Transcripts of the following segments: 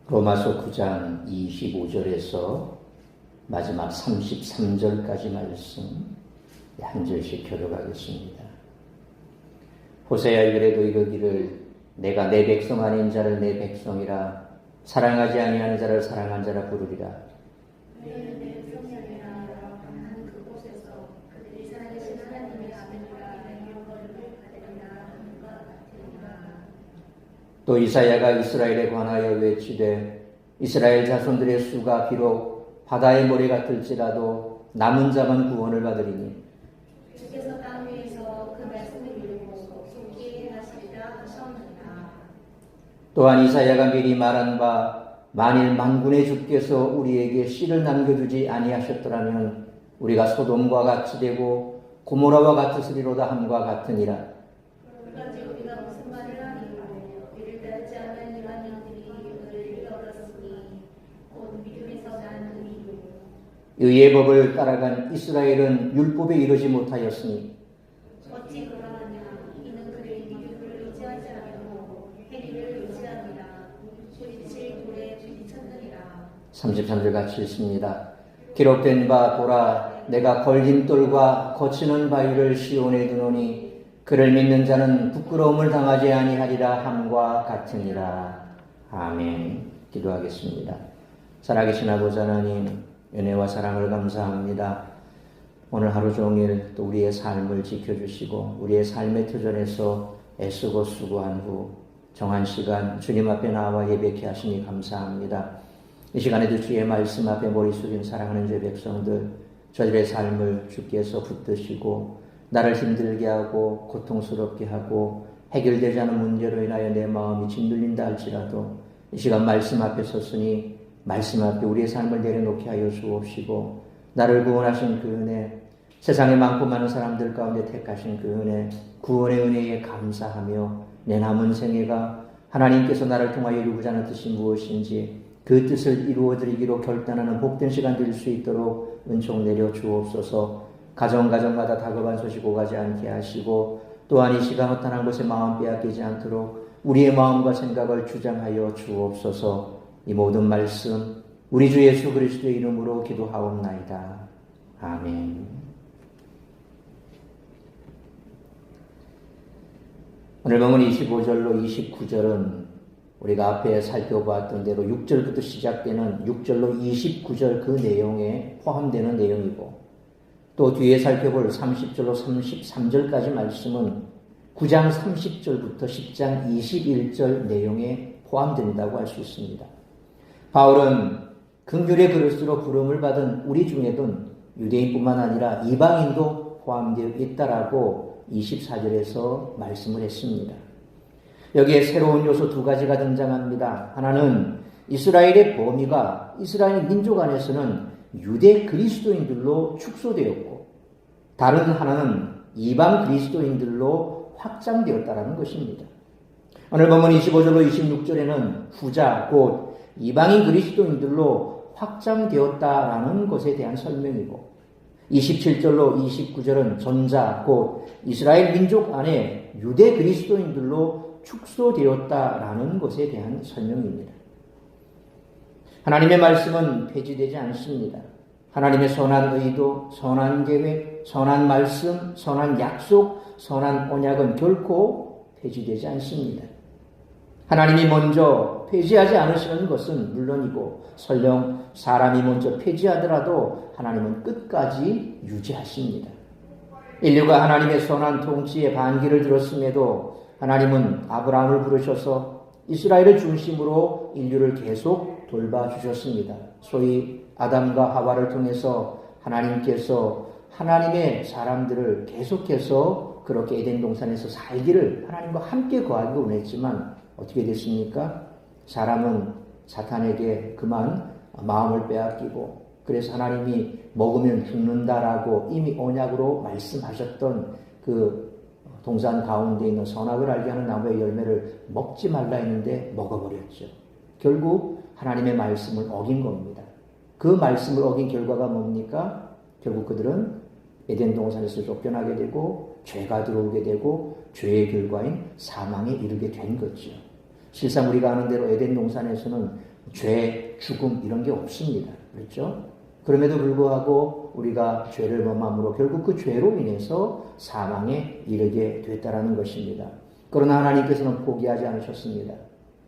로마서 9장 25절에서 마지막 33절까지 말씀 한 절씩 교독하겠습니다. 호세야 이르되 이르기를 내가 내 백성 아닌 자를 내 백성이라 사랑하지 아니하는 자를 사랑한 자라 부르리라. 또 이사야가 이스라엘에 관하여 외치되 이스라엘 자손들의 수가 비록 바다의 모래 같을지라도 남은 자만 구원을 받으리니 주께서 땅 위에서 그 말씀을 이루고 속히 행하시리라 하셨느니라. 또한 이사야가 미리 말한 바 만일 만군의 주께서 우리에게 씨를 남겨두지 아니하셨더라면 우리가 소돔과 같이 되고 고모라와 같으리로다 함과 같으니라. 그런지 우리가 무슨 말을 하리요. 이를 따르지 않은 이만 영들이 의를 얻었으니 곧 믿음에서 난 의요. 의의 법을 따라간 이스라엘은 율법에 이르지 못하였으니 어찌 그러하냐. 이는 그의 믿음을 의지하지 않고 행위를 의지하니라. 부딪힐 돌에 부딪혔느니라. 33절 같이 읽습니다. 기록된 바 보라 내가 걸린 돌과 거치는 바위를 시온에 두노니 그를 믿는 자는 부끄러움을 당하지 아니하리라 함과 같으니라. 아멘. 기도하겠습니다. 살아계신 아버지 하나님 은혜와 사랑을 감사합니다. 오늘 하루 종일 또 우리의 삶을 지켜주시고 우리의 삶의 터전에서 애쓰고 수고한 후 정한 시간 주님 앞에 나와 예배케 하시니 감사합니다. 이 시간에도 주의 말씀 앞에 머리 숙인 사랑하는 제 백성들 저들의 삶을 주께서 붙드시고 나를 힘들게 하고 고통스럽게 하고 해결되지 않은 문제로 인하여 내 마음이 짓눌린다 할지라도 이 시간 말씀 앞에 섰으니 말씀 앞에 우리의 삶을 내려놓게 하여 주옵시고 나를 구원하신 그 은혜 세상에 많고 많은 사람들 가운데 택하신 그 은혜 구원의 은혜에 감사하며 내 남은 생애가 하나님께서 나를 통하여 이루고자 하는 뜻이 무엇인지 그 뜻을 이루어드리기로 결단하는 복된 시간 될 수 있도록 은총 내려 주옵소서. 가정마다 다급한 소식 오가지 않게 하시고 또한 이 시간 어떤 한 곳에 마음 빼앗기지 않도록 우리의 마음과 생각을 주장하여 주옵소서. 이 모든 말씀 우리 주 예수 그리스도의 이름으로 기도하옵나이다. 아멘. 오늘 본문 25절로 29절은 우리가 앞에 살펴보았던 대로 6절부터 시작되는 6절로 29절 그 내용에 포함되는 내용이고 또 뒤에 살펴볼 30절로 33절까지 말씀은 9장 30절부터 10장 21절 내용에 포함된다고 할 수 있습니다. 바울은 긍휼의 그릇으로 부름을 받은 우리 중에도 유대인뿐만 아니라 이방인도 포함되어 있다라고 24절에서 말씀을 했습니다. 여기에 새로운 요소 두 가지가 등장합니다. 하나는 이스라엘의 범위가 이스라엘 민족 안에서는 유대 그리스도인들로 축소되었고 다른 하나는 이방 그리스도인들로 확장되었다는 것입니다. 오늘 본문 25절로 26절에는 후자 곧 이방인 그리스도인들로 확장되었다라는 것에 대한 설명이고 27절로 29절은 전자 곧 이스라엘 민족 안에 유대 그리스도인들로 축소되었다라는 것에 대한 설명입니다. 하나님의 말씀은 폐지되지 않습니다. 하나님의 선한 의도, 선한 계획, 선한 말씀, 선한 약속, 선한 언약은 결코 폐지되지 않습니다. 하나님이 먼저 폐지하지 않으시는 것은 물론이고 설령 사람이 먼저 폐지하더라도 하나님은 끝까지 유지하십니다. 인류가 하나님의 선한 통치의 반기를 들었음에도 하나님은 아브라함을 부르셔서 이스라엘을 중심으로 인류를 계속 돌봐주셨습니다. 소위 아담과 하와를 통해서 하나님께서 하나님의 사람들을 계속해서 그렇게 에덴 동산에서 살기를 하나님과 함께 거하기 원했지만 어떻게 됐습니까? 사람은 사탄에게 그만 마음을 빼앗기고 그래서 하나님이 먹으면 죽는다라고 이미 언약으로 말씀하셨던 그 동산 가운데 있는 선악을 알게 하는 나무의 열매를 먹지 말라 했는데 먹어버렸죠. 결국 하나님의 말씀을 어긴 겁니다. 그 말씀을 어긴 결과가 뭡니까? 결국 그들은 에덴 동산에서 쫓겨나게 되고 죄가 들어오게 되고 죄의 결과인 사망에 이르게 된 거죠. 실상 우리가 아는 대로 에덴 동산에서는 죄, 죽음 이런 게 없습니다. 그렇죠? 그럼에도 불구하고 우리가 죄를 범함으로 결국 그 죄로 인해서 사망에 이르게 됐다라는 것입니다. 그러나 하나님께서는 포기하지 않으셨습니다.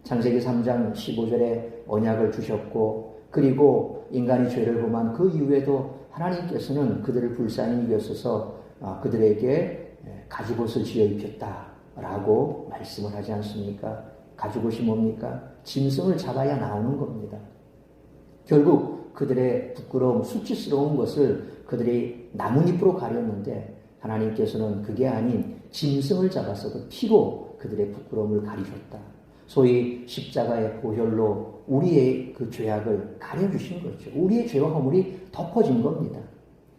창세기 3장 15절에 언약을 주셨고 그리고 인간이 죄를 범한 그 이후에도 하나님께서는 그들을 불쌍히 여기셔서 그들에게 가죽옷을 지어 입혔다라고 말씀을 하지 않습니까? 가죽옷이 뭡니까? 짐승을 잡아야 나오는 겁니다. 결국 그들의 부끄러움, 수치스러운 것을 그들이 나뭇잎으로 가렸는데 하나님께서는 그게 아닌 짐승을 잡아서 그 피로 그들의 부끄러움을 가리셨다. 소위 십자가의 보혈로 우리의 그 죄악을 가려주신 거죠. 우리의 죄와 허물이 덮어진 겁니다.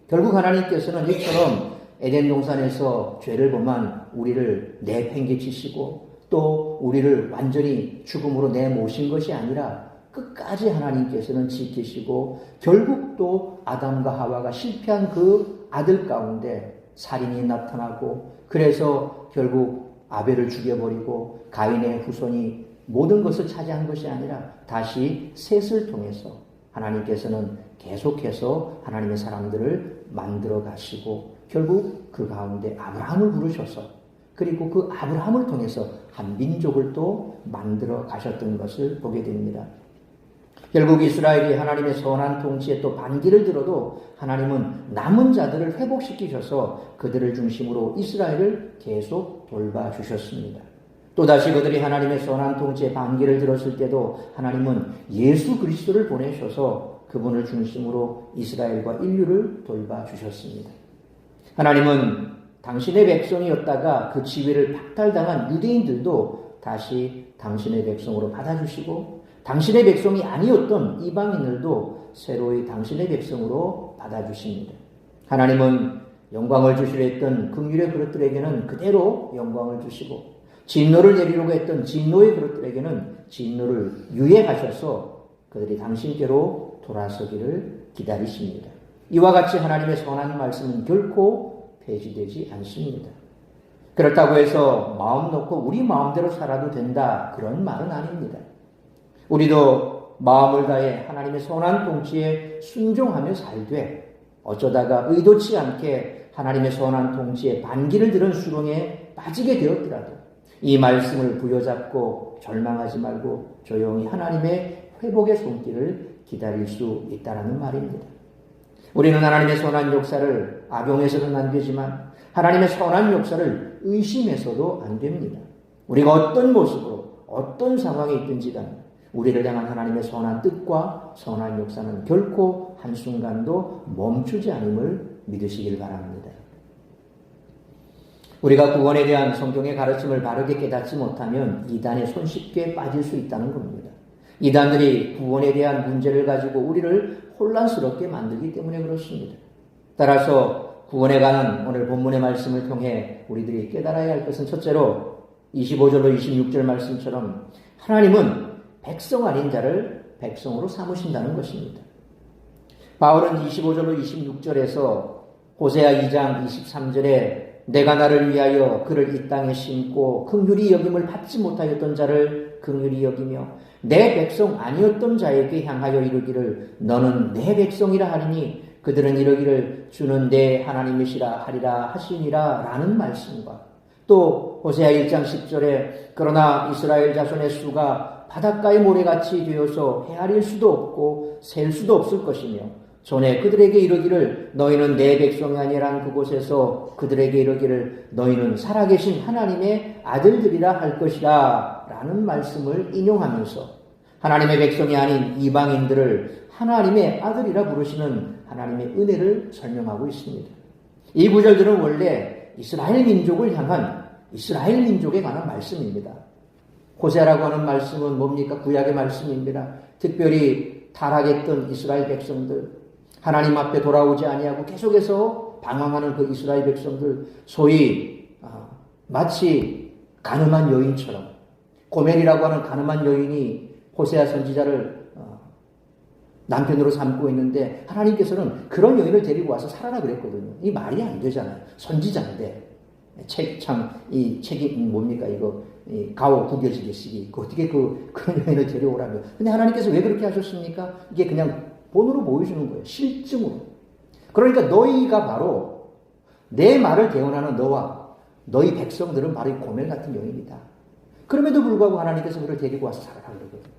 결국 하나님께서는 이처럼 에덴 동산에서 죄를 범한 우리를 내팽개치시고 또 우리를 완전히 죽음으로 내모신 것이 아니라 끝까지 하나님께서는 지키시고 결국 또 아담과 하와가 실패한 그 아들 가운데 살인이 나타나고 그래서 결국 아벨을 죽여버리고 가인의 후손이 모든 것을 차지한 것이 아니라 다시 셋을 통해서 하나님께서는 계속해서 하나님의 사람들을 만들어 가시고 결국 그 가운데 아브라함을 부르셔서 그리고 그 아브라함을 통해서 한 민족을 또 만들어 가셨던 것을 보게 됩니다. 결국 이스라엘이 하나님의 선한 통치에 또 반기를 들어도 하나님은 남은 자들을 회복시키셔서 그들을 중심으로 이스라엘을 계속 돌봐주셨습니다. 또다시 그들이 하나님의 선한 통치에 반기를 들었을 때도 하나님은 예수 그리스도를 보내셔서 그분을 중심으로 이스라엘과 인류를 돌봐주셨습니다. 하나님은 당신의 백성이었다가 그 지위를 박탈당한 유대인들도 다시 당신의 백성으로 받아주시고 당신의 백성이 아니었던 이방인들도 새로이 당신의 백성으로 받아주십니다. 하나님은 영광을 주시려 했던 긍휼의 그릇들에게는 그대로 영광을 주시고 진노를 내리려고 했던 진노의 그릇들에게는 진노를 유예하셔서 그들이 당신께로 돌아서기를 기다리십니다. 이와 같이 하나님의 선한 말씀은 결코 폐지되지 않습니다. 그렇다고 해서 마음 놓고 우리 마음대로 살아도 된다 그런 말은 아닙니다. 우리도 마음을 다해 하나님의 선한 통치에 순종하며 살되 어쩌다가 의도치 않게 하나님의 선한 통치에 반기를 들은 수렁에 빠지게 되었더라도 이 말씀을 부여잡고 절망하지 말고 조용히 하나님의 회복의 손길을 기다릴 수 있다는 말입니다. 우리는 하나님의 선한 역사를 악용해서는 안 되지만 하나님의 선한 역사를 의심해서도 안 됩니다. 우리가 어떤 모습으로 어떤 상황에 있든지 간에 우리를 향한 하나님의 선한 뜻과 선한 역사는 결코 한순간도 멈추지 않음을 믿으시길 바랍니다. 우리가 구원에 대한 성경의 가르침을 바르게 깨닫지 못하면 이단에 손쉽게 빠질 수 있다는 겁니다. 이단들이 구원에 대한 문제를 가지고 우리를 혼란스럽게 만들기 때문에 그렇습니다. 따라서 구원에 관한 오늘 본문의 말씀을 통해 우리들이 깨달아야 할 것은 첫째로 25절로 26절 말씀처럼 하나님은 백성 아닌 자를 백성으로 삼으신다는 것입니다. 바울은 25절로 26절에서 호세아 2장 23절에 내가 나를 위하여 그를 이 땅에 심고 긍휼히 여김을 받지 못하였던 자를 긍휼히 여기며 내 백성 아니었던 자에게 향하여 이르기를 너는 내 백성이라 하리니 그들은 이르기를 주는 내 하나님이시라 하리라 하시니라 라는 말씀과 또 호세아 1장 10절에 그러나 이스라엘 자손의 수가 바닷가의 모래같이 되어서 헤아릴 수도 없고 셀 수도 없을 것이며 전에 그들에게 이르기를 너희는 내 백성이 아니란 그곳에서 그들에게 이르기를 너희는 살아계신 하나님의 아들들이라 할 것이라 라는 말씀을 인용하면서 하나님의 백성이 아닌 이방인들을 하나님의 아들이라 부르시는 하나님의 은혜를 설명하고 있습니다. 이 구절들은 원래 이스라엘 민족을 향한 이스라엘 민족에 관한 말씀입니다. 호세아라고 하는 말씀은 뭡니까? 구약의 말씀입니다. 특별히 타락했던 이스라엘 백성들, 하나님 앞에 돌아오지 아니하고 계속해서 방황하는 그 이스라엘 백성들, 소위 마치 가늠한 여인처럼 고멜이라고 하는 가늠한 여인이 호세아 선지자를 남편으로 삼고 있는데 하나님께서는 그런 여인을 데리고 와서 살아라 그랬거든요. 이 말이 안 되잖아요. 선지자인데. 이 책이 뭡니까, 이거, 가오 구겨지듯이, 어떻게 그런 여인을 데려오라며. 근데 하나님께서 왜 그렇게 하셨습니까? 이게 그냥 본으로 보여주는 거예요. 실증으로. 그러니까 너희가 바로 내 말을 대언하는 너와 너희 백성들은 바로 이 고멜 같은 여인이다. 그럼에도 불구하고 하나님께서 그를 데리고 와서 살아라 그러거든요.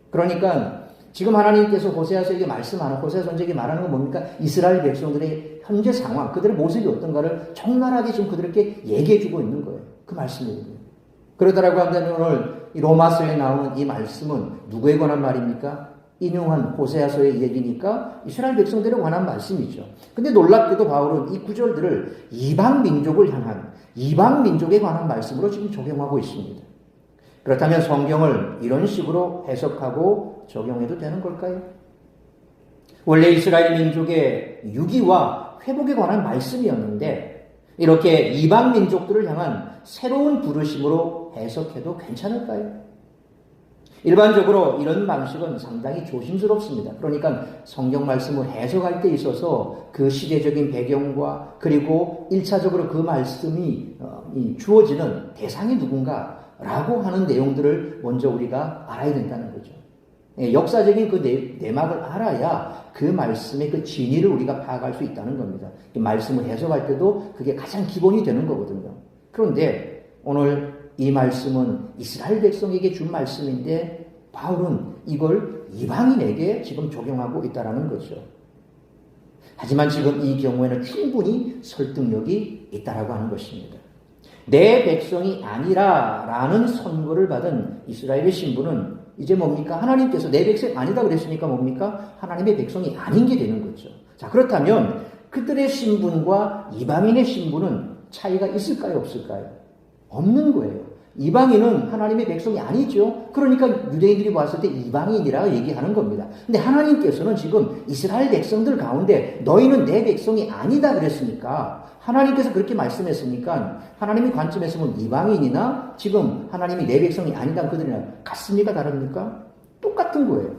그러니까 지금 하나님께서 호세아서에게 말씀하는, 호세아 선지자에게 말하는 건 뭡니까? 이스라엘 백성들의 현재 상황, 그들의 모습이 어떤가를 적나라하게 지금 그들에게 얘기해주고 있는 거예요. 그 말씀이거든요. 그러더라고 한다면 오늘 이 로마서에 나오는 이 말씀은 누구에 관한 말입니까? 인용한 호세아서의 얘기니까 이스라엘 백성들에 관한 말씀이죠. 근데 놀랍게도 바울은 이 구절들을 이방 민족을 향한, 이방 민족에 관한 말씀으로 지금 적용하고 있습니다. 그렇다면 성경을 이런 식으로 해석하고 적용해도 되는 걸까요? 원래 이스라엘 민족의 유기와 회복에 관한 말씀이었는데 이렇게 이방 민족들을 향한 새로운 부르심으로 해석해도 괜찮을까요? 일반적으로 이런 방식은 상당히 조심스럽습니다. 그러니까 성경 말씀을 해석할 때 있어서 그 시대적인 배경과 그리고 1차적으로 그 말씀이 주어지는 대상이 누군가라고 하는 내용들을 먼저 우리가 알아야 된다는 거죠. 역사적인 그 내막을 알아야 그 말씀의 그 진위를 우리가 파악할 수 있다는 겁니다. 이 말씀을 해석할 때도 그게 가장 기본이 되는 거거든요. 그런데 오늘 이 말씀은 이스라엘 백성에게 준 말씀인데 바울은 이걸 이방인에게 지금 적용하고 있다는 거죠. 하지만 지금 이 경우에는 충분히 설득력이 있다라고 하는 것입니다. 내 백성이 아니라 라는 선고를 받은 이스라엘의 신부는 이제 뭡니까? 하나님께서 내 백성이 아니다 그랬으니까 뭡니까? 하나님의 백성이 아닌 게 되는 거죠. 자, 그렇다면 그들의 신분과 이방인의 신분은 차이가 있을까요? 없을까요? 없는 거예요. 이방인은 하나님의 백성이 아니죠. 그러니까 유대인들이 봤을 때 이방인이라고 얘기하는 겁니다. 근데 하나님께서는 지금 이스라엘 백성들 가운데 너희는 내 백성이 아니다 그랬으니까 하나님께서 그렇게 말씀했으니까 하나님의 관점에서 보면 이방인이나 지금 하나님이 내 백성이 아니다 그들이랑 같습니까? 다릅니까? 똑같은 거예요.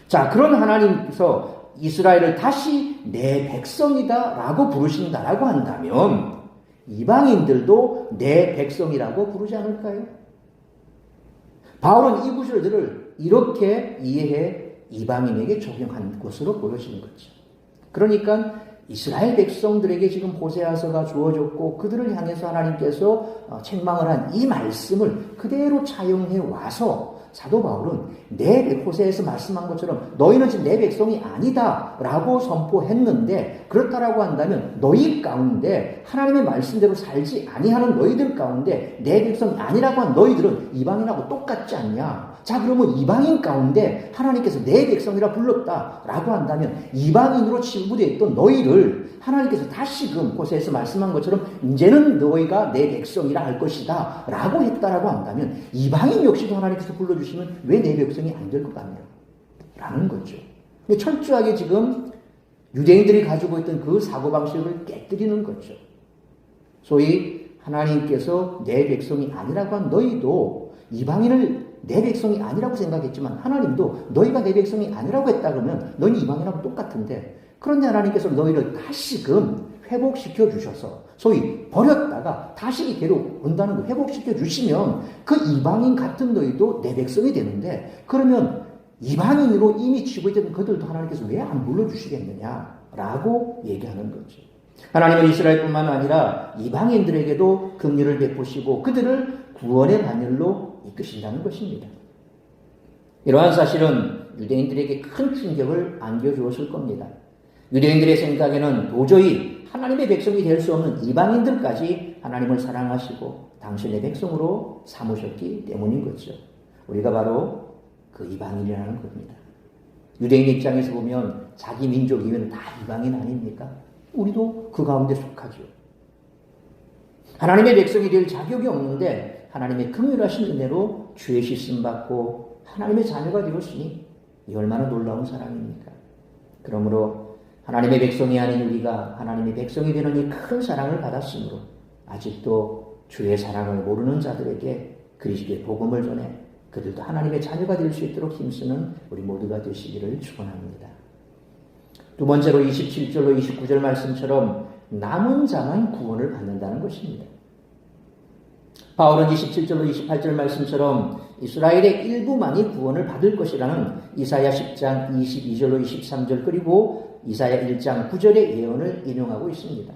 자, 그런 하나님께서 이스라엘을 다시 내 백성이다 라고 부르신다라고 한다면 이방인들도 내 백성이라고 부르지 않을까요? 바울은 이 구절들을 이렇게 이해해 이방인에게 적용한 것으로 보여지는 거죠. 그러니까 이스라엘 백성들에게 지금 호세아서가 주어졌고 그들을 향해서 하나님께서 책망을 한 이 말씀을 그대로 차용해 와서 사도 바울은 내 호세에서 말씀한 것처럼 너희는 지금 내 백성이 아니다 라고 선포했는데 그렇다라고 한다면 너희 가운데 하나님의 말씀대로 살지 아니하는 너희들 가운데 내 백성이 아니라고 한 너희들은 이방인하고 똑같지 않냐? 자, 그러면 이방인 가운데 하나님께서 내 백성이라 불렀다라고 한다면 이방인으로 치부되어 있던 너희를 하나님께서 다시금 호세에서 말씀한 것처럼 이제는 너희가 내 백성이라 할 것이다 라고 했다라고 한다면 이방인 역시도 하나님께서 불러주시면 왜 내 백성이 안 될 것 같냐 라는 거죠. 철저하게 지금 유대인들이 가지고 있던 그 사고방식을 깨뜨리는 거죠. 소위 하나님께서 내 백성이 아니라고 한 너희도 이방인을 내 백성이 아니라고 생각했지만 하나님도 너희가 내 백성이 아니라고 했다 그러면 너희는 이방인하고 똑같은데 그런데 하나님께서 너희를 다시금 회복시켜 주셔서 소위 버렸다가 다시 데려온다는 걸 회복시켜 주시면 그 이방인 같은 너희도 내 백성이 되는데 그러면 이방인으로 이미 치고 있던 그들도 하나님께서 왜 안 불러주시겠느냐라고 얘기하는 거죠. 하나님은 이스라엘뿐만 아니라 이방인들에게도 긍휼을 베푸시고 그들을 구원의 바늘로 이끄신다는 것입니다. 이러한 사실은 유대인들에게 큰 충격을 안겨주었을 겁니다. 유대인들의 생각에는 도저히 하나님의 백성이 될 수 없는 이방인들까지 하나님을 사랑하시고 당신의 백성으로 삼으셨기 때문인 거죠. 우리가 바로 그 이방인이라는 겁니다. 유대인 입장에서 보면 자기 민족 이외는 다 이방인 아닙니까? 우리도 그 가운데 속하죠. 하나님의 백성이 될 자격이 없는데 하나님의 긍휼하신 은혜로 죄 씻음 받고 하나님의 자녀가 되었으니 이 얼마나 놀라운 사랑입니까? 그러므로 하나님의 백성이 아닌 우리가 하나님의 백성이 되는 이 큰 사랑을 받았으므로 아직도 주의 사랑을 모르는 자들에게 그리스도의 복음을 전해 그들도 하나님의 자녀가 될 수 있도록 힘쓰는 우리 모두가 되시기를 축원합니다. 두 번째로 27절로 29절 말씀처럼 남은 자만 구원을 받는다는 것입니다. 바울은 27절로 28절 말씀처럼 이스라엘의 일부만이 구원을 받을 것이라는 이사야 10장 22절로 23절 그리고 이사야 1장 9절의 예언을 인용하고 있습니다.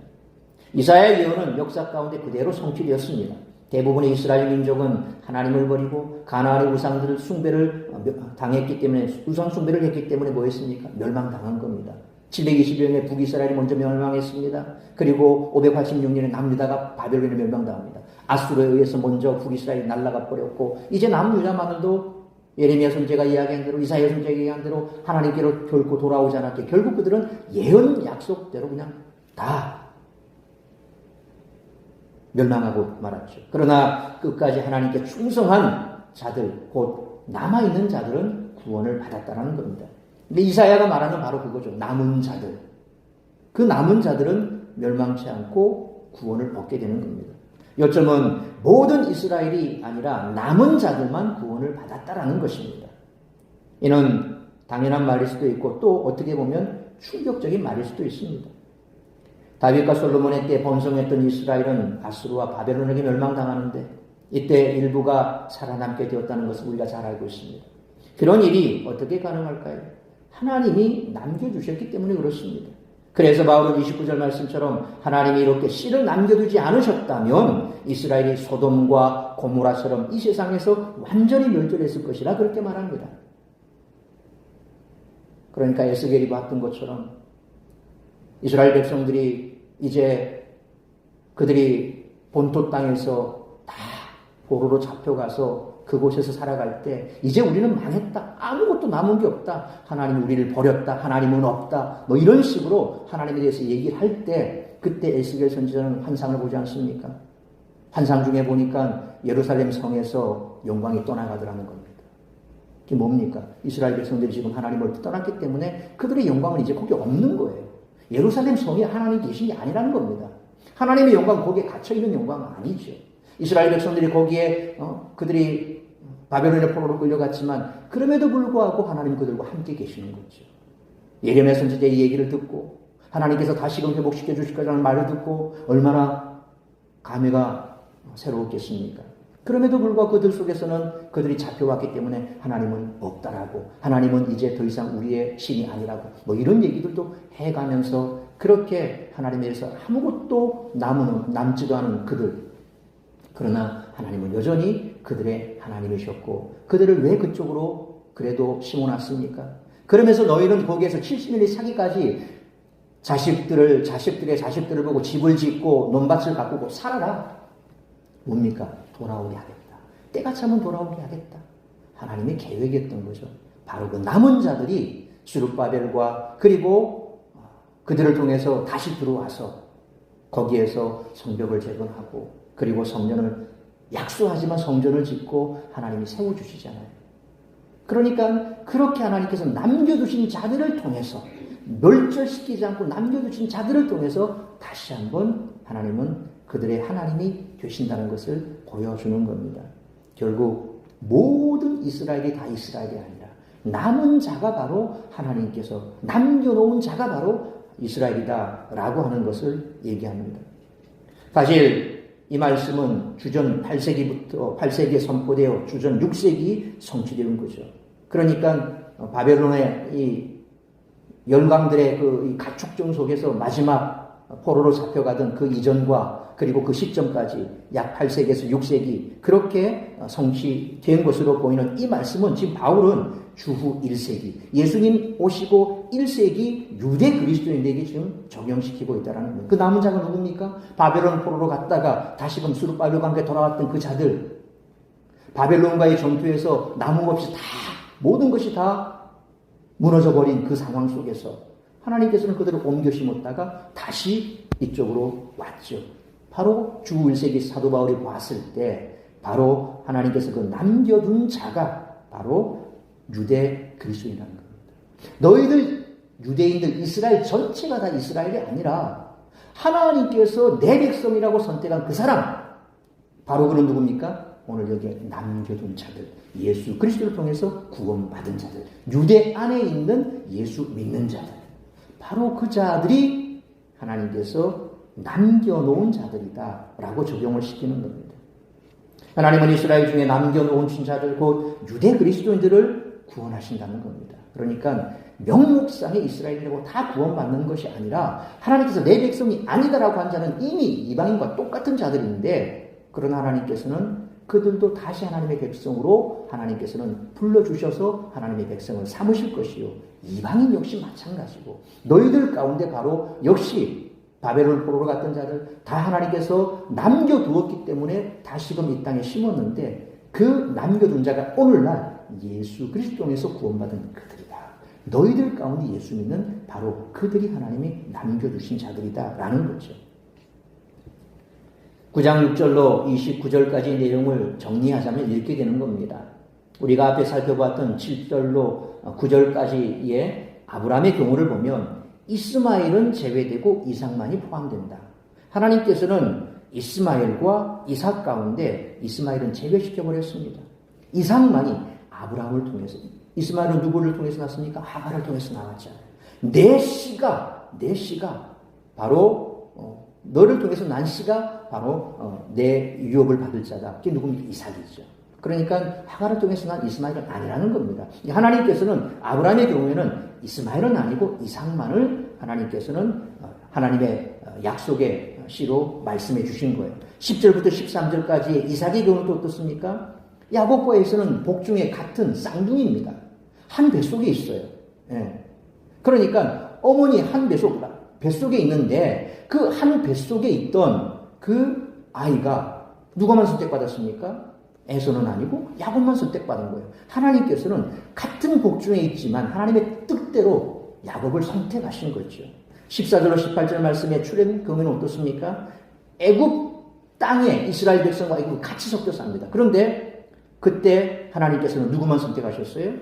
이사야의 예언은 역사 가운데 그대로 성취되었습니다. 대부분의 이스라엘 민족은 하나님을 버리고 가나안의 우상들을 숭배를 당했기 때문에 우상 숭배를 했기 때문에 뭐했습니까? 멸망당한 겁니다. 720여 년에 북이스라엘이 먼저 멸망했습니다. 그리고 586년에 남유다가 바벨론에 멸망당합니다. 아수르에 의해서 먼저 북이스라엘이 날아가 버렸고 이제 남유다만들도 예레미야 선지자가 이야기한 대로 이사야 선지자가 이야기한 대로 하나님께로 결코 돌아오지 않았기에 결국 그들은 예언 약속대로 그냥 다 멸망하고 말았죠. 그러나 끝까지 하나님께 충성한 자들, 곧 남아있는 자들은 구원을 받았다는 겁니다. 근데 이사야가 말하는 바로 그거죠. 남은 자들. 그 남은 자들은 멸망치 않고 구원을 얻게 되는 겁니다. 요점은 모든 이스라엘이 아니라 남은 자들만 구원을 받았다라는 것입니다. 이는 당연한 말일 수도 있고 또 어떻게 보면 충격적인 말일 수도 있습니다. 다윗과 솔로몬의 때 번성했던 이스라엘은 아수르와 바벨론에게 멸망당하는데 이때 일부가 살아남게 되었다는 것을 우리가 잘 알고 있습니다. 그런 일이 어떻게 가능할까요? 하나님이 남겨주셨기 때문에 그렇습니다. 그래서 바울은 29절 말씀처럼 하나님이 이렇게 씨를 남겨두지 않으셨다면 이스라엘이 소돔과 고모라처럼 이 세상에서 완전히 멸절했을 것이라 그렇게 말합니다. 그러니까 에스겔이 봤던 것처럼 이스라엘 백성들이 이제 그들이 본토 땅에서 다 포로로 잡혀가서 그곳에서 살아갈 때 이제 우리는 망했다. 아무것도 남은 게 없다. 하나님이 우리를 버렸다. 하나님은 없다. 뭐 이런 식으로 하나님에 대해서 얘기를 할 때 그때 에스겔 선지자는 환상을 보지 않습니까? 환상 중에 보니까 예루살렘 성에서 영광이 떠나가더라는 겁니다. 그게 뭡니까? 이스라엘 백성들이 지금 하나님을 떠났기 때문에 그들의 영광은 이제 거기 없는 거예요. 예루살렘 성이 하나님 계신 게 아니라는 겁니다. 하나님의 영광 거기에 갇혀있는 영광은 아니죠. 이스라엘 백성들이 거기에 그들이 바벨론의 포로로 끌려갔지만 그럼에도 불구하고 하나님 그들과 함께 계시는 거죠. 예레미야 선지자의 얘기를 듣고 하나님께서 다시금 회복시켜 주실 거라는 말을 듣고 얼마나 감회가 새로웠겠습니까? 그럼에도 불구하고 그들 속에서는 그들이 잡혀왔기 때문에 하나님은 없다라고 하나님은 이제 더 이상 우리의 신이 아니라고 뭐 이런 얘기들도 해가면서 그렇게 하나님에 대해서 아무것도 남지도 않은 그들 그러나 하나님은 여전히 그들의 하나님이셨고 그들을 왜 그쪽으로 그래도 심어놨습니까? 그러면서 너희는 거기에서 70년의 사기까지 자식들의 자식들을 보고 집을 짓고 논밭을 가꾸고 살아라. 뭡니까? 돌아오게 하겠다. 때가 차면 돌아오게 하겠다. 하나님의 계획이었던 거죠. 바로 그 남은 자들이 스룹바벨과 그리고 그들을 통해서 다시 들어와서 거기에서 성벽을 재건하고 그리고 성전을 약소하지만 성전을 짓고 하나님이 세워주시잖아요. 그러니까 그렇게 하나님께서 남겨두신 자들을 통해서 멸절시키지 않고 남겨두신 자들을 통해서 다시 한번 하나님은 그들의 하나님이 되신다는 것을 보여주는 겁니다. 결국 모든 이스라엘이 다 이스라엘이 아니라 남은 자가 바로 하나님께서 남겨놓은 자가 바로 이스라엘이다라고 하는 것을 얘기합니다. 사실 이 말씀은 주전 8세기에 선포되어 주전 6세기 성취되는 거죠. 그러니까 바벨론의 이 열강들의 그 가축종 속에서 마지막 포로로 잡혀가던 그 이전과 그리고 그 시점까지 약 8세기에서 6세기 그렇게 성취된 것으로 보이는 이 말씀은 지금 바울은 주후 1세기 예수님 오시고 1세기 유대 그리스도인에게 지금 적용시키고 있다는 거예요. 그 남은 자가 누굽니까? 바벨론 포로로 갔다가 다시금 스룹바벨과 함께 돌아왔던 그 자들 바벨론과의 전투에서 남음없이 다 모든 것이 다 무너져 버린 그 상황 속에서 하나님께서는 그들을 옮겨 심었다가 다시 이쪽으로 왔죠. 바로 주 1세기 사도 바울이 봤을 때 바로 하나님께서 그 남겨둔 자가 바로 유대 그리스도인이라는 겁니다. 너희들 유대인들 이스라엘 전체가 다 이스라엘이 아니라 하나님께서 내 백성이라고 선택한 그 사람 바로 그는 누굽니까? 오늘 여기에 남겨둔 자들 예수 그리스도를 통해서 구원받은 자들 유대 안에 있는 예수 믿는 자들 바로 그 자들이 하나님께서 남겨놓은 자들이다 라고 적용을 시키는 겁니다. 하나님은 이스라엘 중에 남겨놓은 자들, 곧 유대 그리스도인들을 구원하신다는 겁니다. 그러니까 명목상의 이스라엘이라고 다 구원받는 것이 아니라 하나님께서 내 백성이 아니다라고 한 자는 이미 이방인과 똑같은 자들인데, 그러나 하나님께서는 그들도 다시 하나님의 백성으로 하나님께서는 불러주셔서 하나님의 백성을 삼으실 것이요, 이방인 역시 마찬가지고 너희들 가운데 바로 역시 바벨론 포로로 갔던 자들 다 하나님께서 남겨두었기 때문에 다시금 이 땅에 심었는데, 그 남겨둔 자가 오늘날 예수 그리스도에서 구원받은 그들이다. 너희들 가운데 예수 믿는 바로 그들이 하나님이 남겨두신 자들이다 라는 거죠. 9장 6절로 29절까지 내용을 정리하자면 이렇게 되는 겁니다. 우리가 앞에 살펴봤던 7절로 9절까지의 아브라함의 경우를 보면 이스마엘은 제외되고 이삭만이 포함된다. 하나님께서는 이스마엘과 이삭 가운데 이스마엘은 제외시켜버렸습니다. 이삭만이 아브라함을 통해서, 이스마엘은 누구를 통해서 났습니까? 하갈을 통해서 나왔잖아요. 내 씨가 바로 너를 통해서 난 씨가 바로 내 유업을 받을 자다. 그게 누굽니까? 이삭이죠. 그러니까 하갈을 통해서 난 이스마엘은 아니라는 겁니다. 하나님께서는 아브라함의 경우에는 이스마엘은 아니고 이삭만을 하나님께서는 하나님의 약속의 씨로 말씀해 주신 거예요. 10절부터 13절까지의 이삭의 경우는 또 어떻습니까? 야곱과 에서는 복중에 같은 쌍둥이입니다. 한 뱃속에 있어요. 예. 그러니까 어머니 한 뱃속에 있는데 그 한 뱃속에 있던 그 아이가 누가만 선택받았습니까? 에서는 아니고 야곱만 선택받은 거예요. 하나님께서는 같은 복중에 있지만 하나님의 뜻대로 야곱을 선택하신 거죠. 14절로 18절 말씀에 출애굽 경우는 어떻습니까? 애굽 땅에 이스라엘 백성과 애굽이 같이 섞여 삽니다. 그런데 그때 하나님께서는 누구만 선택하셨어요?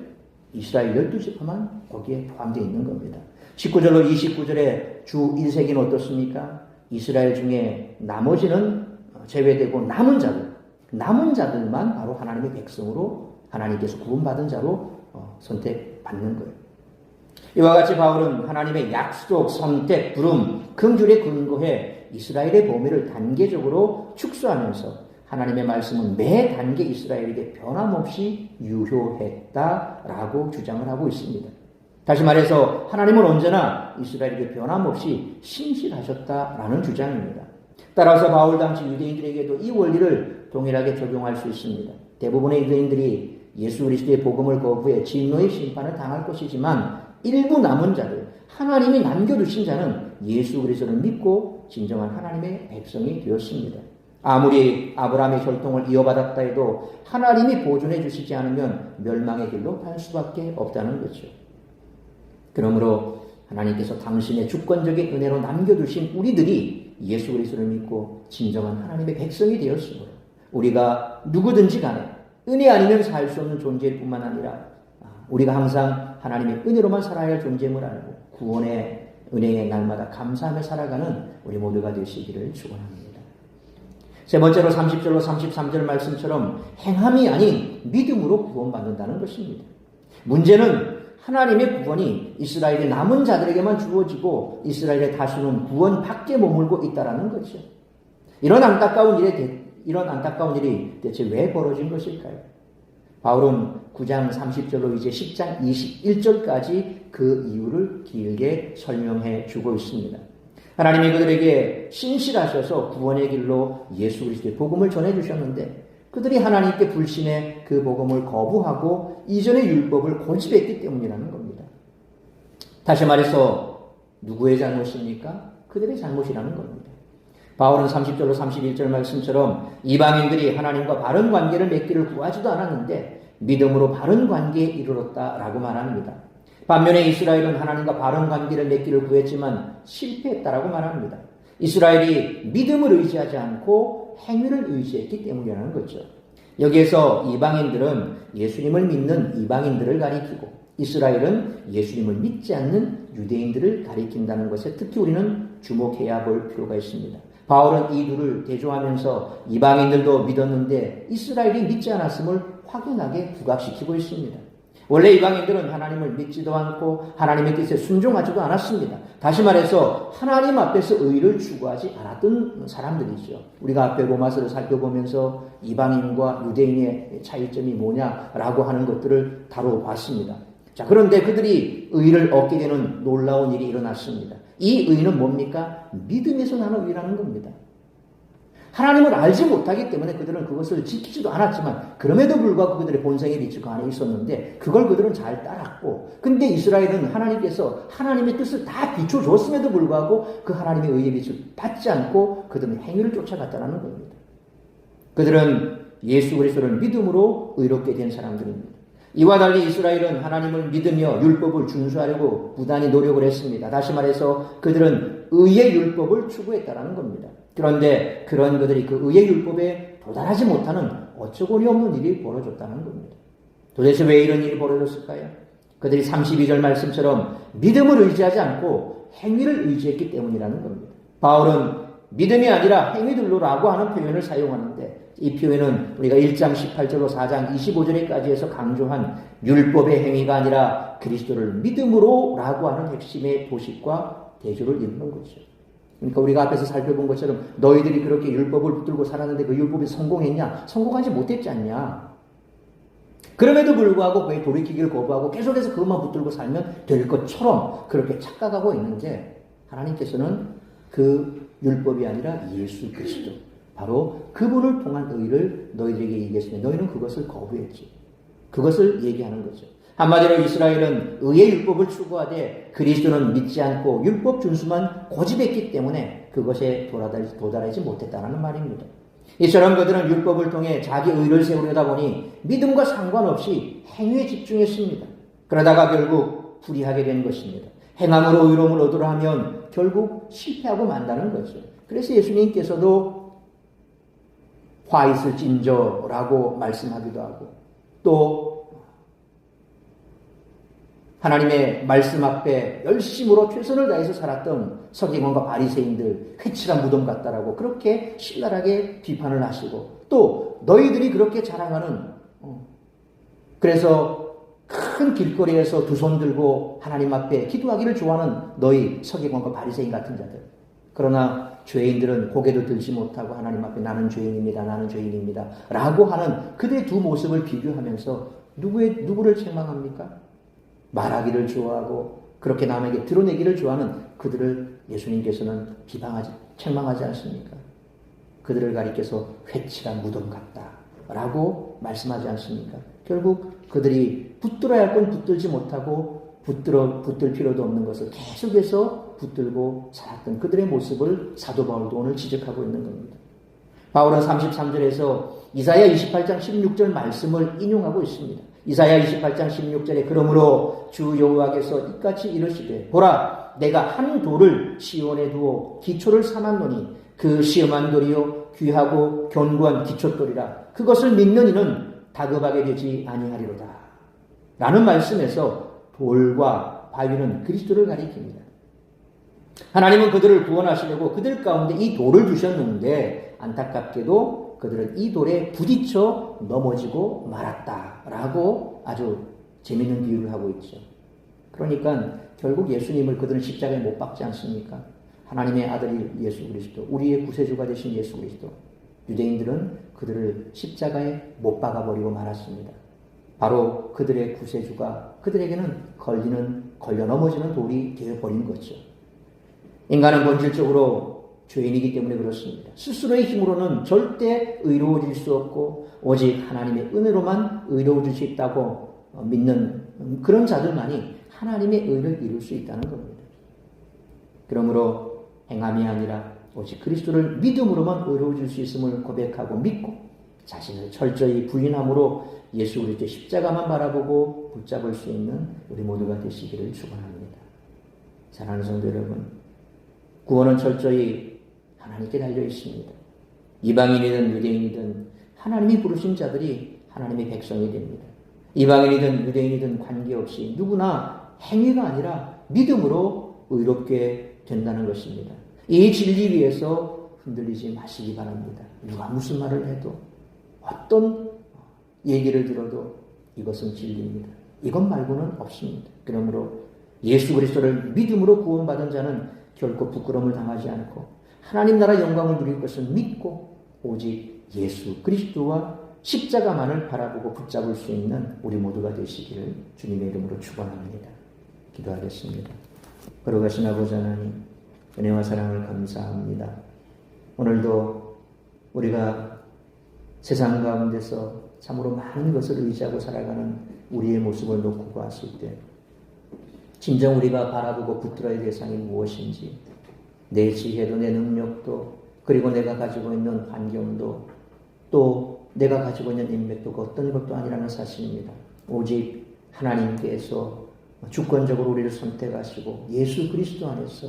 이스라엘 12지파만 거기에 포함되어 있는 겁니다. 19절로 29절에 주 1세기는 어떻습니까? 이스라엘 중에 나머지는 제외되고 남은 자들만 바로 하나님의 백성으로 하나님께서 구원받은 자로 선택받는 거예요. 이와 같이 바울은 하나님의 약속, 선택, 부름, 긍휼에 근거해 이스라엘의 범위를 단계적으로 축소하면서 하나님의 말씀은 매 단계 이스라엘에게 변함없이 유효했다라고 주장을 하고 있습니다. 다시 말해서 하나님은 언제나 이스라엘에게 변함없이 신실하셨다라는 주장입니다. 따라서 바울 당시 유대인들에게도 이 원리를 동일하게 적용할 수 있습니다. 대부분의 유대인들이 예수 그리스도의 복음을 거부해 진노의 심판을 당할 것이지만 일부 남은 자들, 하나님이 남겨두신 자는 예수 그리스도를 믿고 진정한 하나님의 백성이 되었습니다. 아무리 아브라함의 혈통을 이어받았다 해도 하나님이 보존해 주시지 않으면 멸망의 길로 갈 수밖에 없다는 거죠. 그러므로 하나님께서 당신의 주권적인 은혜로 남겨두신 우리들이 예수 그리스도를 믿고 진정한 하나님의 백성이 되었으므로 우리가 누구든지 간에 은혜 아니면 살 수 없는 존재일 뿐만 아니라 우리가 항상 하나님의 은혜로만 살아야 할 존재임을 알고 구원의 은혜의 날마다 감사하며 살아가는 우리 모두가 되시기를 축원합니다. 세 번째로 30절로 33절 말씀처럼 행함이 아닌 믿음으로 구원받는다는 것입니다. 문제는 하나님의 구원이 이스라엘의 남은 자들에게만 주어지고 이스라엘의 다수는 구원 밖에 머물고 있다는 거죠. 이런 안타까운 일이 대체 왜 벌어진 것일까요? 바울은 9장 30절로 이제 10장 21절까지 그 이유를 길게 설명해 주고 있습니다. 하나님이 그들에게 신실하셔서 구원의 길로 예수 그리스도의 복음을 전해 주셨는데 그들이 하나님께 불신해 그 복음을 거부하고 이전의 율법을 고집했기 때문이라는 겁니다. 다시 말해서 누구의 잘못입니까? 그들의 잘못이라는 겁니다. 바울은 30절로 31절 말씀처럼 이방인들이 하나님과 바른 관계를 맺기를 구하지도 않았는데 믿음으로 바른 관계에 이르렀다라고 말합니다. 반면에 이스라엘은 하나님과 바른 관계를 맺기를 구했지만 실패했다라고 말합니다. 이스라엘이 믿음을 의지하지 않고 행위를 의지했기 때문이라는 거죠. 여기에서 이방인들은 예수님을 믿는 이방인들을 가리키고 이스라엘은 예수님을 믿지 않는 유대인들을 가리킨다는 것에 특히 우리는 주목해야 볼 필요가 있습니다. 바울은 이 둘을 대조하면서 이방인들도 믿었는데 이스라엘이 믿지 않았음을 확연하게 부각시키고 있습니다. 원래 이방인들은 하나님을 믿지도 않고 하나님의 뜻에 순종하지도 않았습니다. 다시 말해서 하나님 앞에서 의를 추구하지 않았던 사람들이죠. 우리가 앞에 로마서를 살펴보면서 이방인과 유대인의 차이점이 뭐냐라고 하는 것들을 다뤄봤습니다. 자, 그런데 그들이 의를 얻게 되는 놀라운 일이 일어났습니다. 이 의는 뭡니까? 믿음에서 나는 의라는 겁니다. 하나님을 알지 못하기 때문에 그들은 그것을 지키지도 않았지만 그럼에도 불구하고 그들의 본성의 빛이 그 안에 있었는데 그걸 그들은 잘 따랐고, 근데 이스라엘은 하나님께서 하나님의 뜻을 다 비춰줬음에도 불구하고 그 하나님의 의의 빛을 받지 않고 그들은 행위를 쫓아갔다는 겁니다. 그들은 예수 그리스도를 믿음으로 의롭게 된 사람들입니다. 이와 달리 이스라엘은 하나님을 믿으며 율법을 준수하려고 부단히 노력을 했습니다. 다시 말해서 그들은 의의 율법을 추구했다는 겁니다. 그런데 그런 그들이 그 의의 율법에 도달하지 못하는 어처구니 없는 일이 벌어졌다는 겁니다. 도대체 왜 이런 일이 벌어졌을까요? 그들이 32절 말씀처럼 믿음을 의지하지 않고 행위를 의지했기 때문이라는 겁니다. 바울은 믿음이 아니라 행위들로라고 하는 표현을 사용하는데 이 표현은 우리가 1장 18절로 4장 25절에까지 해서 강조한 율법의 행위가 아니라 그리스도를 믿음으로라고 하는 핵심의 도식과 대조를 이루는 거죠. 그러니까 우리가 앞에서 살펴본 것처럼 너희들이 그렇게 율법을 붙들고 살았는데 그 율법이 성공했냐? 성공하지 못했지 않냐? 그럼에도 불구하고 그에 돌이키기를 거부하고 계속해서 그것만 붙들고 살면 될 것처럼 그렇게 착각하고 있는데 하나님께서는 그 율법이 아니라 예수 그리스도, 바로 그분을 통한 의를 너희들에게 얘기했으니 너희는 그것을 거부했지. 그것을 얘기하는 거죠. 한마디로 이스라엘은 의의 율법을 추구하되 그리스도는 믿지 않고 율법 준수만 고집했기 때문에 그것에 도달하지 못했다는 말입니다. 이처럼 그들은 율법을 통해 자기 의를 세우려다 보니 믿음과 상관없이 행위에 집중했습니다. 그러다가 결국 불의하게 된 것입니다. 행함으로 의로움을 얻으려 하면 결국 실패하고 만다는 거죠. 그래서 예수님께서도 화 있을 찐저라고 말씀하기도 하고, 또 하나님의 말씀 앞에 열심으로 최선을 다해서 살았던 서기관과 바리새인들 회칠한 무덤 같다라고 그렇게 신랄하게 비판을 하시고, 또 너희들이 그렇게 자랑하는 그래서 큰 길거리에서 두 손 들고 하나님 앞에 기도하기를 좋아하는 너희 서기관과 바리새인 같은 자들, 그러나 죄인들은 고개도 들지 못하고 하나님 앞에 나는 죄인입니다, 나는 죄인입니다 라고 하는 그들의 두 모습을 비교하면서 누구를 책망합니까? 말하기를 좋아하고 그렇게 남에게 드러내기를 좋아하는 그들을 예수님께서는 책망하지 않습니까? 그들을 가리켜서 회칠한 무덤 같다라고 말씀하지 않습니까? 결국 그들이 붙들어야 할 건 붙들지 못하고 붙들 필요도 없는 것을 계속해서 붙들고 살았던 그들의 모습을 사도 바울도 오늘 지적하고 있는 겁니다. 바울은 33절에서 이사야 28장 16절 말씀을 인용하고 있습니다. 이사야 28장 16절에 그러므로 주 여호와께서 이같이 이르시되 보라 내가 한 돌을 시온에 두어 기초를 삼았노니 그 시험한 돌이요 귀하고 견고한 기초돌이라 그것을 믿는 이는 다급하게 되지 아니하리로다 라는 말씀에서 돌과 바위는 그리스도를 가리킵니다. 하나님은 그들을 구원하시려고 그들 가운데 이 돌을 주셨는데 안타깝게도 그들은 이 돌에 부딪혀 넘어지고 말았다라고 아주 재미있는 비유를 하고 있죠. 그러니까 결국 예수님을 그들은 십자가에 못 박지 않습니까? 하나님의 아들이 예수 그리스도, 우리의 구세주가 되신 예수 그리스도. 유대인들은 그들을 십자가에 못 박아버리고 말았습니다. 바로 그들의 구세주가 그들에게는 걸려 넘어지는 돌이 되어버린 거죠. 인간은 본질적으로 죄인이기 때문에 그렇습니다. 스스로의 힘으로는 절대 의로워질 수 없고 오직 하나님의 은혜로만 의로워질 수 있다고 믿는 그런 자들만이 하나님의 의를 이룰 수 있다는 겁니다. 그러므로 행함이 아니라 오직 그리스도를 믿음으로만 의로워질 수 있음을 고백하고 믿고 자신을 철저히 부인함으로 예수 그리스도의 십자가만 바라보고 붙잡을 수 있는 우리 모두가 되시기를 축원합니다. 사랑하는 성도 여러분, 구원은 철저히 하나님께 달려 있습니다. 이방인이든 유대인이든 하나님이 부르신 자들이 하나님의 백성이 됩니다. 이방인이든 유대인이든 관계없이 누구나 행위가 아니라 믿음으로 의롭게 된다는 것입니다. 이 진리 위에서 흔들리지 마시기 바랍니다. 누가 무슨 말을 해도 어떤 얘기를 들어도 이것은 진리입니다. 이것 말고는 없습니다. 그러므로 예수 그리스도를 믿음으로 구원받은 자는 결코 부끄러움을 당하지 않고 하나님 나라 영광을 누릴 것을 믿고 오직 예수 그리스도와 십자가만을 바라보고 붙잡을 수 있는 우리 모두가 되시기를 주님의 이름으로 축원합니다. 기도하겠습니다. 걸어가신 아버지 하나님, 은혜와 사랑을 감사합니다. 오늘도 우리가 세상 가운데서 참으로 많은 것을 의지하고 살아가는 우리의 모습을 놓고 봤을 때 진정 우리가 바라보고 붙들어야 될 대상이 무엇인지, 내 지혜도 내 능력도 그리고 내가 가지고 있는 환경도 또 내가 가지고 있는 인맥도 그 어떤 것도 아니라는 사실입니다. 오직 하나님께서 주권적으로 우리를 선택하시고 예수 그리스도 안에서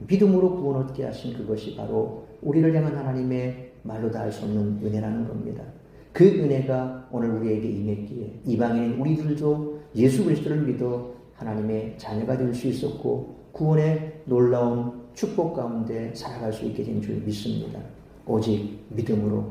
믿음으로 구원 얻게 하신 그것이 바로 우리를 향한 하나님의 말로 다 할 수 없는 은혜라는 겁니다. 그 은혜가 오늘 우리에게 임했기에 이방인인 우리들도 예수 그리스도를 믿어 하나님의 자녀가 될 수 있었고 구원의 놀라운 축복 가운데 살아갈 수 있게 된 줄 믿습니다. 오직 믿음으로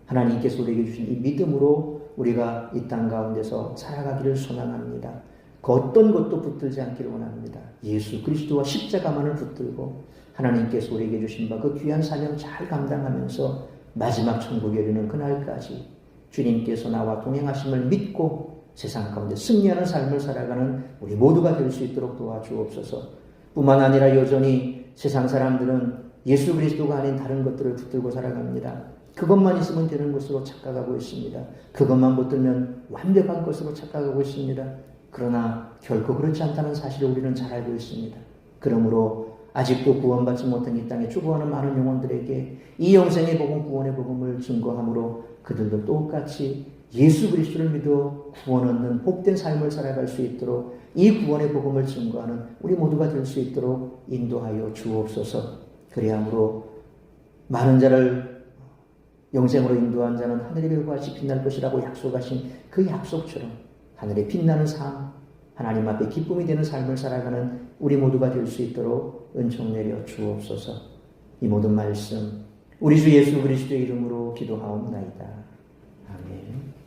하나님께서 우리에게 주신 이 믿음으로 우리가 이 땅 가운데서 살아가기를 소망합니다. 그 어떤 것도 붙들지 않기를 원합니다. 예수 그리스도와 십자가만을 붙들고 하나님께서 우리에게 주신 바 그 귀한 사명 잘 감당하면서 마지막 천국에 이르는 그날까지 주님께서 나와 동행하심을 믿고 세상 가운데 승리하는 삶을 살아가는 우리 모두가 될 수 있도록 도와주옵소서. 뿐만 아니라 여전히 세상 사람들은 예수 그리스도가 아닌 다른 것들을 붙들고 살아갑니다. 그것만 있으면 되는 것으로 착각하고 있습니다. 그것만 붙들면 완벽한 것으로 착각하고 있습니다. 그러나 결코 그렇지 않다는 사실을 우리는 잘 알고 있습니다. 그러므로 아직도 구원받지 못한 이 땅에 추구하는 많은 영혼들에게 이 영생의 복음, 구원의 복음을 증거함으로 그들도 똑같이 예수 그리스도를 믿어 구원 얻는 복된 삶을 살아갈 수 있도록 이 구원의 복음을 증거하는 우리 모두가 될 수 있도록 인도하여 주옵소서. 그리함으로 많은 자를 영생으로 인도한 자는 하늘의 별과 같이 빛날 것이라고 약속하신 그 약속처럼 하늘에 빛나는 삶, 하나님 앞에 기쁨이 되는 삶을 살아가는 우리 모두가 될 수 있도록 은총 내려 주옵소서. 이 모든 말씀 우리 주 예수 그리스도의 이름으로 기도하옵나이다. 아멘.